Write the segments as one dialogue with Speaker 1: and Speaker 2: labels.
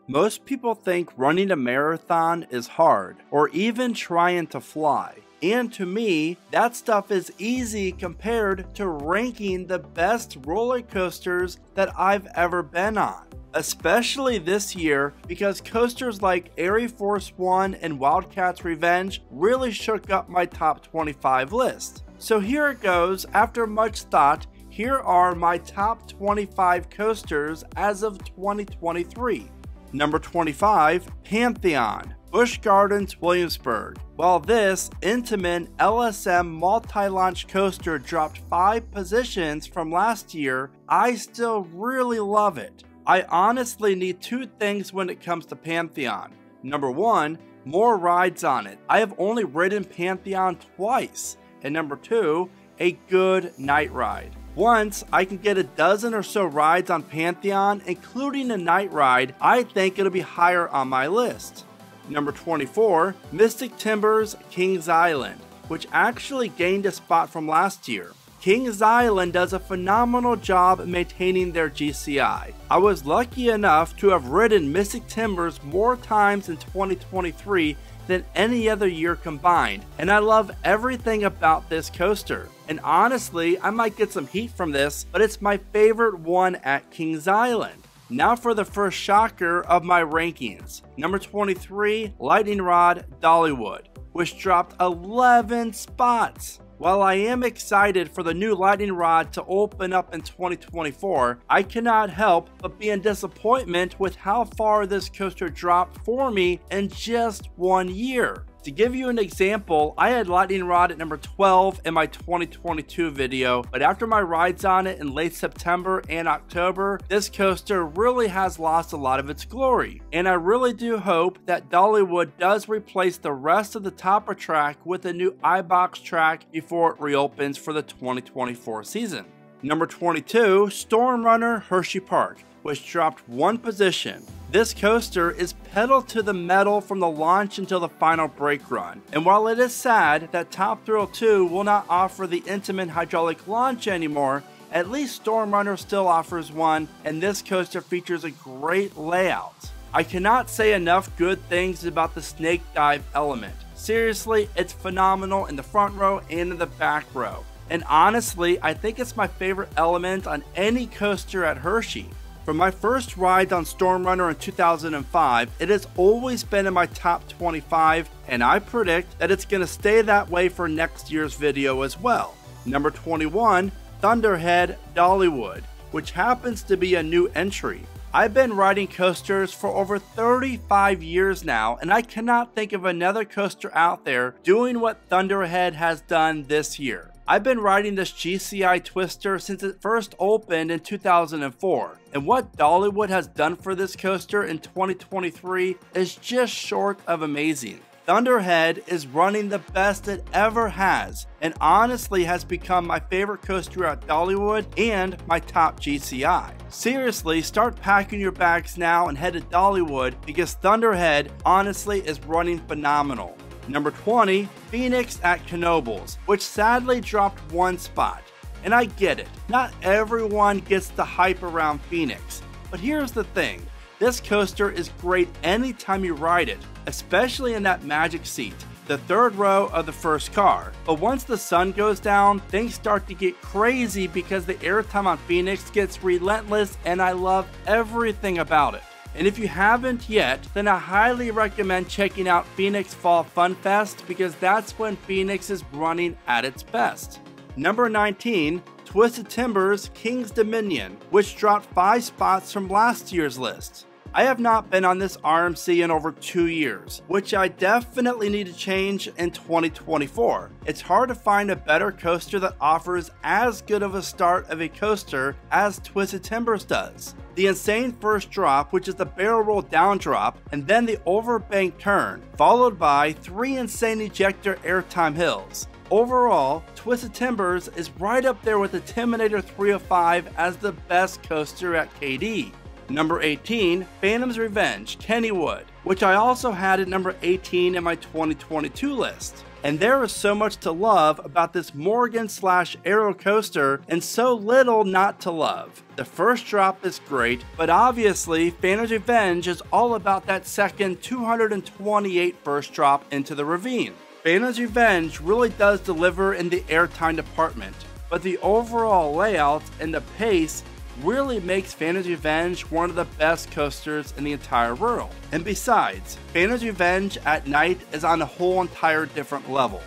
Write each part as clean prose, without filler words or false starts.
Speaker 1: Most people think running a marathon is hard, or even trying to fly. And to me, that stuff is easy compared to ranking the best roller coasters that I've ever been on. Especially this year, because coasters like ArieForce One and Wildcat's Revenge really shook up my top 25 list. So here it goes. After much thought, here are my top 25 coasters as of 2023. Number 25, Pantheon, Busch Gardens, Williamsburg. While this Intamin LSM multi-launch coaster dropped 5 positions from last year, I still really love it. I honestly need 2 things when it comes to Pantheon. Number 1, more rides on it. I have only ridden Pantheon twice. And number 2, a good night ride. Once I can get a dozen or so rides on Pantheon, including a night ride, I think it'll be higher on my list. Number 24, Mystic Timbers Kings Island, which actually gained a spot from last year. Kings Island does a phenomenal job maintaining their GCI. I was lucky enough to have ridden Mystic Timbers more times in 2023 than any other year combined, and I love everything about this coaster. And honestly, I might get some heat from this, but it's my favorite one at Kings Island. Now for the first shocker of my rankings. Number 23, Lightning Rod Dollywood, which dropped 11 spots. While I am excited for the new Lightning Rod to open up in 2024, I cannot help but be in disappointment with how far this coaster dropped for me in just 1 year. To give you an example, I had Lightning Rod at number 12 in my 2022 video, but after my rides on it in late September and October, this coaster really has lost a lot of its glory. And I really do hope that Dollywood does replace the rest of the topper track with a new iBox track before it reopens for the 2024 season. Number 22, Stormrunner Hershey Park, which dropped 1 position. This coaster is pedal to the metal from the launch until the final brake run. And while it is sad that Top Thrill 2 will not offer the Intamin hydraulic launch anymore, at least Stormrunner still offers one, and this coaster features a great layout. I cannot say enough good things about the snake dive element. Seriously, it's phenomenal in the front row and in the back row. And honestly, I think it's my favorite element on any coaster at Hershey. From my first ride on Stormrunner in 2005, it has always been in my top 25, and I predict that it's going to stay that way for next year's video as well. Number 21, Thunderhead Dollywood, which happens to be a new entry. I've been riding coasters for over 35 years now, and I cannot think of another coaster out there doing what Thunderhead has done this year. I've been riding this GCI twister since it first opened in 2004, and what Dollywood has done for this coaster in 2023 is just short of amazing. Thunderhead is running the best it ever has, and honestly has become my favorite coaster at Dollywood and my top GCI. Seriously, start packing your bags now and head to Dollywood because Thunderhead honestly is running phenomenal. Number 20, Phoenix at Knoebels, which sadly dropped 1 spot. And I get it, not everyone gets the hype around Phoenix, but here's the thing, this coaster is great anytime you ride it, especially in that magic seat, the 3rd row of the first car. But once the sun goes down, things start to get crazy because the airtime on Phoenix gets relentless, and I love everything about it. And if you haven't yet, then I highly recommend checking out Phoenix Fall Fun Fest because that's when Phoenix is running at its best. Number 19, Twisted Timbers King's Dominion, which dropped 5 spots from last year's list. I have not been on this RMC in over 2 years, which I definitely need to change in 2024. It's hard to find a better coaster that offers as good of a start of a coaster as Twisted Timbers does. The insane first drop, which is the barrel roll down drop, and then the overbank turn, followed by 3 insane ejector airtime hills. Overall, Twisted Timbers is right up there with the Intmidator 305 as the best coaster at KD. Number 18, Phantom's Revenge Kennywood, which I also had at number 18 in my 2022 list. And there is so much to love about this Morgan/Aero coaster and so little not to love. The first drop is great, but obviously Phantom's Revenge is all about that second 228 first drop into the ravine. Phantom's Revenge really does deliver in the airtime department, but the overall layout and the pace really makes Phantom's Revenge one of the best coasters in the entire world. And besides, Phantom's Revenge at night is on a whole entire different level.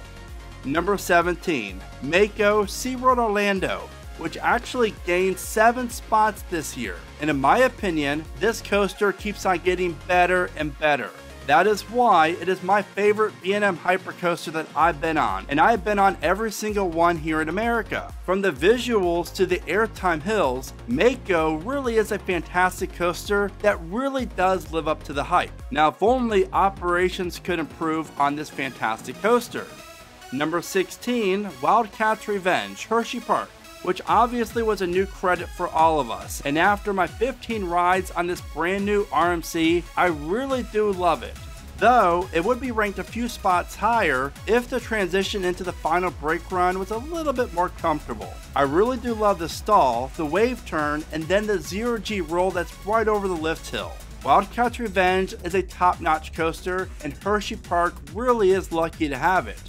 Speaker 1: Number 17, Mako SeaWorld Orlando, which actually gained 7 spots this year. And in my opinion, this coaster keeps on getting better and better. That is why it is my favorite B&M hypercoaster that I've been on, and I've been on every single one here in America. From the visuals to the airtime hills, Mako really is a fantastic coaster that really does live up to the hype. Now, if only operations could improve on this fantastic coaster. Number 16, Wildcats Revenge, Hershey Park, which obviously was a new credit for all of us. And after my 15 rides on this brand new RMC, I really do love it. Though, it would be ranked a few spots higher if the transition into the final brake run was a little bit more comfortable. I really do love the stall, the wave turn, and then the 0G roll that's right over the lift hill. Wildcats Revenge is a top-notch coaster, and Hershey Park really is lucky to have it.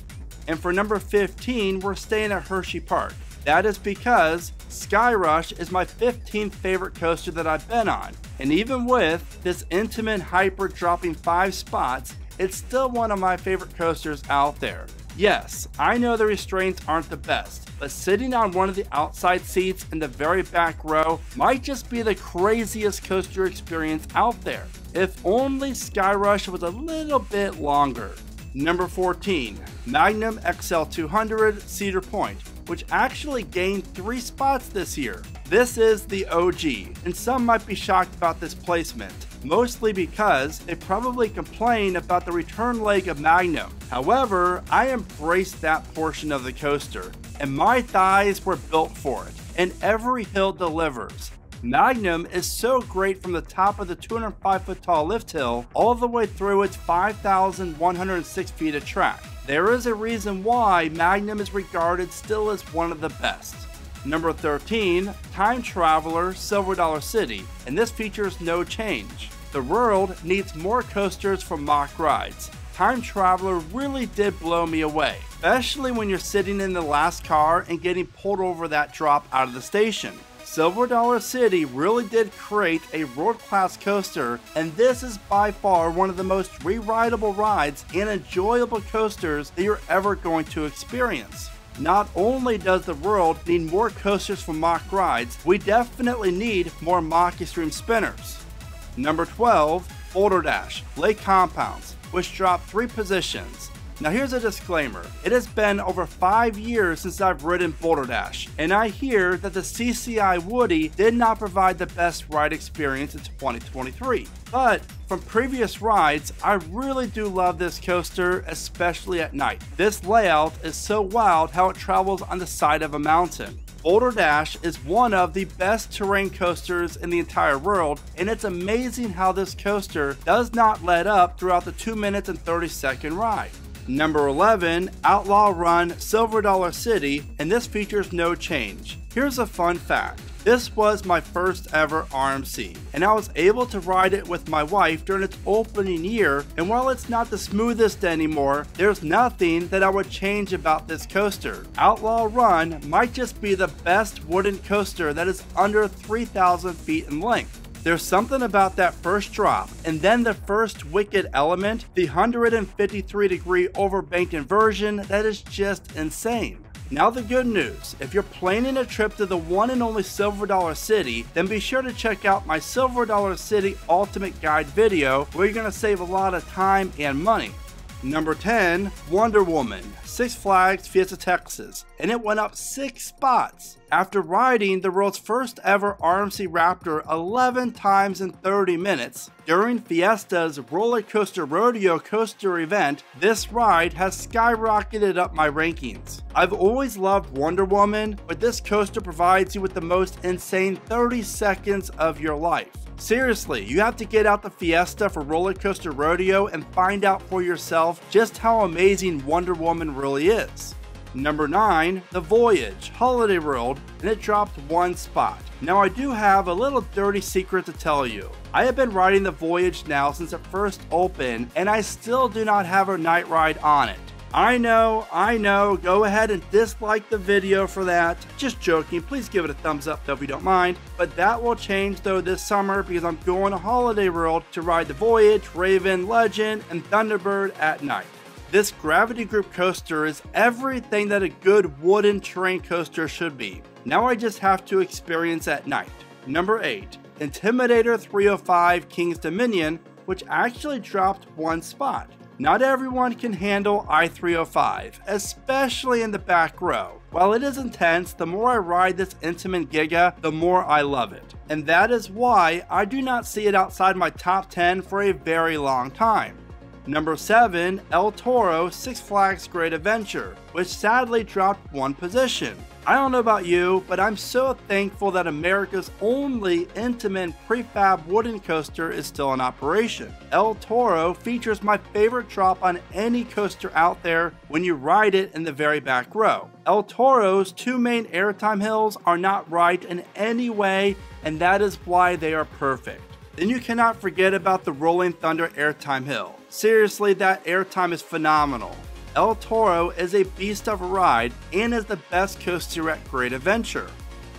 Speaker 1: And for number 15, we're staying at Hershey Park. That is because Sky Rush is my 15th favorite coaster that I've been on, and even with this intimate hyper dropping 5 spots, it's still one of my favorite coasters out there. Yes, I know the restraints aren't the best, but sitting on one of the outside seats in the very back row might just be the craziest coaster experience out there. If only Sky Rush was a little bit longer. Number 14, Magnum XL200 Cedar Point, which actually gained 3 spots this year. This is the OG, and some might be shocked about this placement, mostly because they probably complain about the return leg of Magnum. However, I embraced that portion of the coaster, and my thighs were built for it, and every hill delivers. Magnum is so great from the top of the 205 foot tall lift hill all the way through its 5,106 feet of track. There is a reason why Magnum is regarded still as one of the best. Number 13, Time Traveler Silver Dollar City, and this features no change. The world needs more coasters for mock rides. Time Traveler really did blow me away, especially when you're sitting in the last car and getting pulled over that drop out of the station. Silver Dollar City really did create a world-class coaster, and this is by far one of the most re-rideable rides and enjoyable coasters that you're ever going to experience. Not only does the world need more coasters for mock rides, we definitely need more mock extreme spinners. Number 12, Boulder Dash, Lake Compounds, which dropped 3 positions. Now here's a disclaimer, it has been over 5 years since I've ridden Boulder Dash, and I hear that the CCI Woody did not provide the best ride experience in 2023. But from previous rides, I really do love this coaster, especially at night. This layout is so wild how it travels on the side of a mountain. Boulder Dash is one of the best terrain coasters in the entire world, and it's amazing how this coaster does not let up throughout the 2 minutes and 30-second ride. Number 11, Outlaw Run Silver Dollar City, and this features no change. Here's a fun fact. This was my first ever RMC, and I was able to ride it with my wife during its opening year, and while it's not the smoothest anymore, there's nothing that I would change about this coaster. Outlaw Run might just be the best wooden coaster that is under 3,000 feet in length. There's something about that first drop, and then the first wicked element, the 153-degree overbanked inversion, that is just insane. Now the good news, if you're planning a trip to the one and only Silver Dollar City, then be sure to check out my Silver Dollar City Ultimate Guide video, where you're going to save a lot of time and money. Number 10, Wonder Woman, Six Flags Fiesta Texas, and it went up 6 spots. After riding the world's first ever RMC Raptor 11 times in 30 minutes, during Fiesta's Roller Coaster Rodeo coaster event, this ride has skyrocketed up my rankings. I've always loved Wonder Woman, but this coaster provides you with the most insane 30 seconds of your life. Seriously, you have to get out the Fiesta for Roller Coaster Rodeo and find out for yourself just how amazing Wonder Woman really is. Number 9, the Voyage Holiday World, and it dropped 1 spot. Now I do have a little dirty secret to tell you. I have been riding the Voyage now since it first opened, and I still do not have a night ride on it. I know, go ahead and dislike the video for that. Just joking, please give it a thumbs up though if you don't mind. But that will change though this summer because I'm going to Holiday World to ride the Voyage, Raven, Legend, and Thunderbird at night. This Gravity Group coaster is everything that a good wooden terrain coaster should be. Now I just have to experience at night. Number 8, Intmidator 305 King's Dominion, which actually dropped 1 spot. Not everyone can handle I-305, especially in the back row. While it is intense, the more I ride this intimate Giga, the more I love it. And that is why I do not see it outside my top 10 for a very long time. Number 7, El Toro Six Flags Great Adventure, which sadly dropped 1 position. I don't know about you, but I'm so thankful that America's only intimate prefab wooden coaster is still in operation. El Toro features my favorite drop on any coaster out there when you ride it in the very back row. El Toro's 2 main airtime hills are not right in any way, and that is why they are perfect. Then you cannot forget about the Rolling Thunder airtime hill. Seriously, that airtime is phenomenal. El Toro is a beast of a ride and is the best coaster at Great Adventure.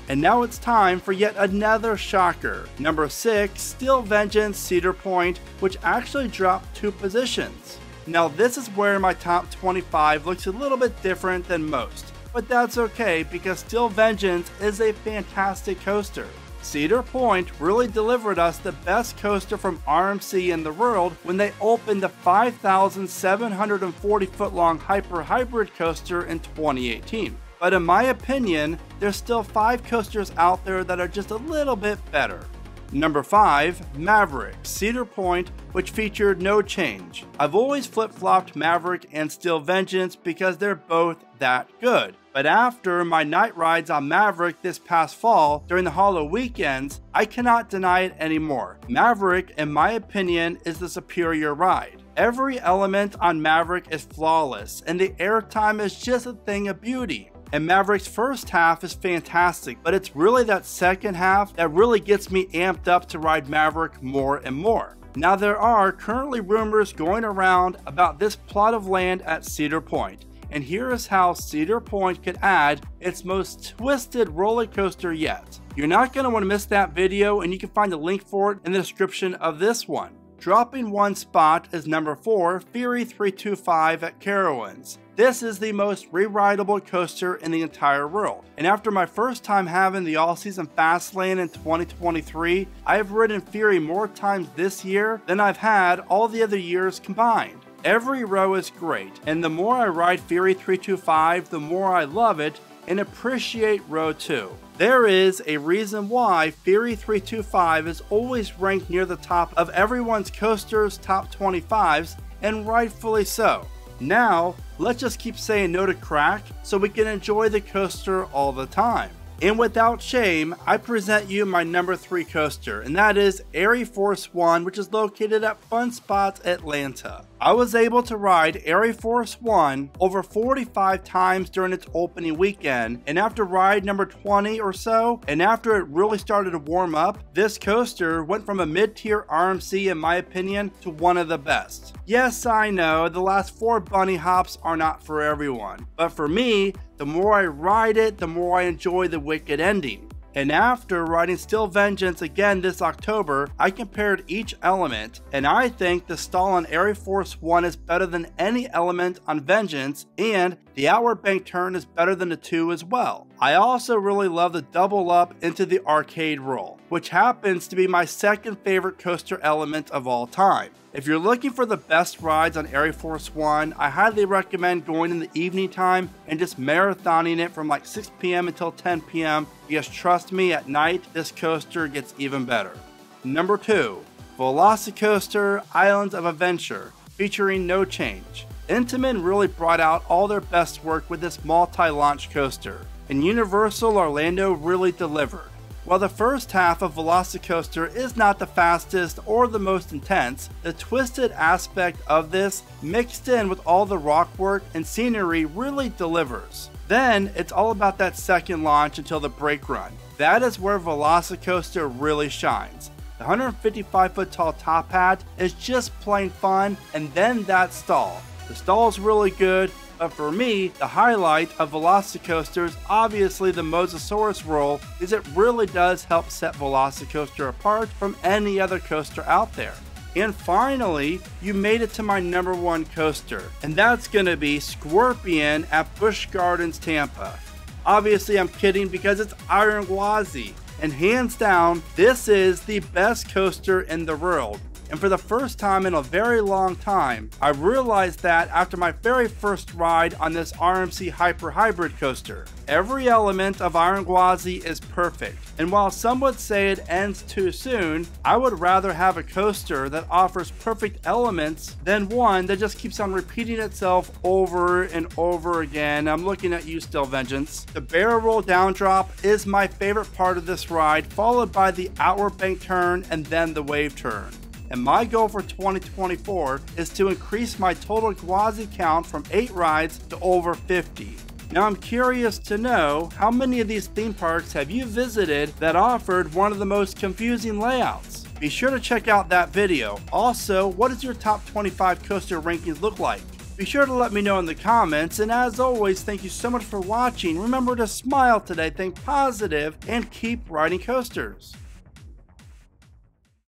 Speaker 1: And now it's time for yet another shocker. Number 6, Steel Vengeance Cedar Point, which actually dropped 2 positions. Now this is where my top 25 looks a little bit different than most, but that's okay because Steel Vengeance is a fantastic coaster. Cedar Point really delivered us the best coaster from RMC in the world when they opened the 5,740 foot long Hyper Hybrid coaster in 2018. But in my opinion, there's still 5 coasters out there that are just a little bit better. Number 5, Maverick Cedar Point, which featured no change. I've always flip-flopped Maverick and Steel Vengeance because they're both that good. But after my night rides on Maverick this past fall during the Hollow weekends, I cannot deny it anymore. Maverick, in my opinion, is the superior ride. Every element on Maverick is flawless, and the airtime is just a thing of beauty. And Maverick's first half is fantastic, but it's really that second half that really gets me amped up to ride Maverick more and more. Now there are currently rumors going around about this plot of land at Cedar Point. And here is how Cedar Point could add its most twisted roller coaster yet. You're not going to want to miss that video, and you can find a link for it in the description of this one. Dropping 1 spot is number 4, Fury 325 at Carowinds. This is the most re-rideable coaster in the entire world. And after my first time having the all-season fast lane in 2023, I have ridden Fury more times this year than I've had all the other years combined. Every row is great, and the more I ride Fury 325, the more I love it and appreciate row 2. There is a reason why Fury 325 is always ranked near the top of everyone's coaster's top 25s, and rightfully so. Now, let's just keep saying no to crack so we can enjoy the coaster all the time. And without shame, I present you my number 3 coaster, and that is ArieForce One, which is located at Fun Spots Atlanta. I was able to ride ArieForce One over 45 times during its opening weekend, and after ride number 20 or so, and after it really started to warm up, this coaster went from a mid-tier RMC in my opinion to one of the best. Yes, I know, the last 4 bunny hops are not for everyone, but for me, the more I ride it, the more I enjoy the wicked ending. And after riding Steel Vengeance again this October, I compared each element, and I think the stall on ArieForce One is better than any element on Vengeance, and the outward bank turn is better than the 2 as well. I also really love the double up into the arcade roll, which happens to be my second favorite coaster element of all time. If you're looking for the best rides on ArieForce One, I highly recommend going in the evening time and just marathoning it from like 6 p.m. until 10 p.m. because trust me, at night, this coaster gets even better. Number 2, Velocicoaster Islands of Adventure, featuring no change. Intamin really brought out all their best work with this multi-launch coaster, and Universal Orlando really delivered. While the first half of Velocicoaster is not the fastest or the most intense, the twisted aspect of this, mixed in with all the rock work and scenery, really delivers. Then, it's all about that second launch until the brake run. That is where Velocicoaster really shines. The 155-foot tall top hat is just plain fun, and then that stall. The stall is really good, but for me, the highlight of Velocicoaster is obviously the Mosasaurus roll, as it really does help set Velocicoaster apart from any other coaster out there. And finally, you made it to my number one coaster, and that's gonna be Scorpion at Busch Gardens, Tampa. Obviously, I'm kidding because it's Iron Gwazi, and hands down, this is the best coaster in the world. And for the first time in a very long time, I realized that after my very first ride on this RMC Hyper Hybrid coaster. Every element of Iron Gwazi is perfect, and while some would say it ends too soon, I would rather have a coaster that offers perfect elements than one that just keeps on repeating itself over and over again. I'm looking at you still, Vengeance. The barrel roll down drop is my favorite part of this ride, followed by the outward bank turn and then the wave turn. And my goal for 2024 is to increase my total Gwazi count from 8 rides to over 50. Now I'm curious to know, how many of these theme parks have you visited that offered one of the most confusing layouts? Be sure to check out that video. Also, what does your top 25 coaster rankings look like? Be sure to let me know in the comments, and as always, thank you so much for watching. Remember to smile today, think positive, and keep riding coasters.